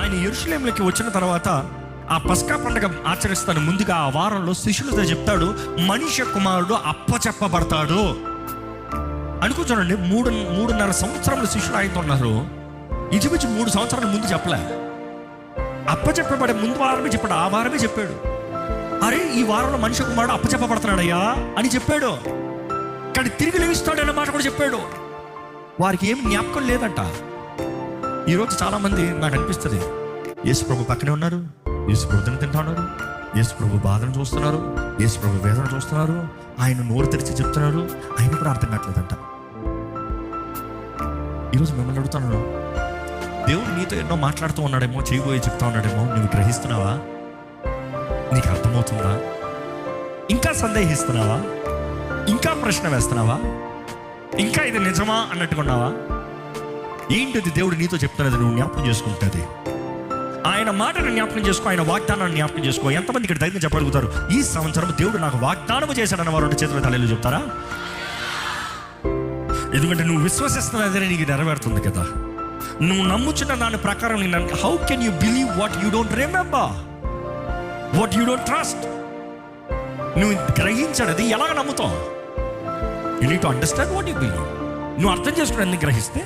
ఆయన యెరూషలేములోకి వచ్చిన తర్వాత ఆ పస్కా పండుగ ఆచరిస్తాను ముందుగా ఆ వారంలో శిష్యులతో చెప్తాడు, మనిషి కుమారుడు అప్పచెప్పబడతాడు అనుకుంటానండి. 3.5 సంవత్సరాలు శిష్యులు ఆయనతో ఉన్నారు. ఇంచుమించు 3 సంవత్సరాల ముందు చెప్పలే, అప్పచెప్పబడే ముందు వారమే చెప్పాడు. ఆ వారమే చెప్పాడు, అరే ఈ వారంలో మనిషి కుమారుడు అప్పచెప్పబడతాడయ్యా అని చెప్పాడు. కానీ తిరిగి లేస్తాడు అనే మాట కూడా చెప్పాడు. వారికి ఏం జ్ఞాపకం లేదంట. ఈరోజు చాలామంది నాకు అనిపిస్తుంది, యేసు ప్రభు పక్కనే ఉన్నారు, యేసు ప్రభుని తింటా ఉన్నారు, యేసు ప్రభు బాధను చూస్తున్నారు, యేసు ప్రభు వేదన చూస్తున్నారు, ఆయన నోరు తెరిచి చెప్తున్నారు, ఆయన కూడా అర్థం కావట్లేదంట. ఈరోజు మిమ్మల్ని అడుగుతున్నాను, దేవుడు నీతో ఎన్నో మాట్లాడుతూ ఉన్నాడేమో, చేయబోయే చెప్తా ఉన్నాడేమో, నువ్వు గ్రహిస్తున్నావా? నీకు అర్థమవుతుందా? ఇంకా సందేహిస్తున్నావా? ఇంకా ప్రశ్న వేస్తున్నావా? ఇంకా ఇది నిజమా అన్నట్టుకున్నావా? ఏంటిది దేవుడు నీతో చెప్తున్నది నువ్వు జ్ఞాపకం చేసుకుంటుంది. ఆయన మాటను జ్ఞాపకం చేసుకో, ఆయన వాగ్దానాన్ని జ్ఞాపకం చేసుకో. ఎంతమంది ఇక్కడ ధైర్యం చెప్పగలుగుతారు, ఈ సంవత్సరం దేవుడు నాకు వాగ్దానం చేశాడన్న వారు చేతుల తలలు చెప్తారా? ఎందుకంటే నువ్వు విశ్వసిస్తున్నదే నీకు నెరవేరుతుంది కదా. నువ్వు నమ్ముచున్న దాని ప్రకారం నేను, how can you believe what you don't remember, what you don't trust? నువ్వు గ్రహించడది ఎలాగ నమ్ముతావు? You need to understand what you believe. నువ్వు అర్థం చేసుకుని గ్రహిస్తే